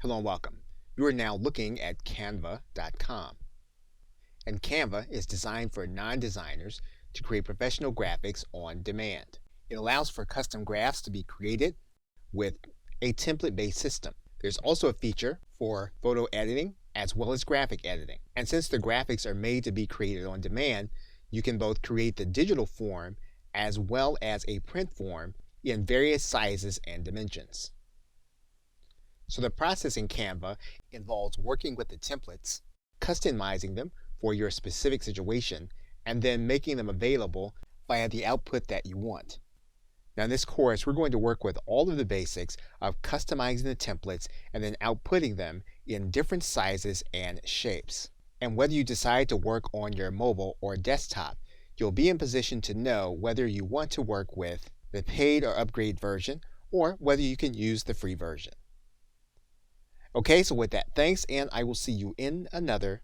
Hello and welcome. You are now looking at Canva.com. And Canva is designed for non-designers to create professional graphics on demand. It allows for custom graphs to be created with a template-based system. There's also a feature for photo editing as well as graphic editing. And since the graphics are made to be created on demand, you can both create the digital form as well as a print form in various sizes and dimensions. So the process in Canva involves working with the templates, customizing them for your specific situation, and then making them available via the output that you want. Now in this course, we're going to work with all of the basics of customizing the templates and then outputting them in different sizes and shapes. And whether you decide to work on your mobile or desktop, you'll be in position to know whether you want to work with the paid or upgrade version or whether you can use the free version. Okay, so with that, thanks, and I will see you in another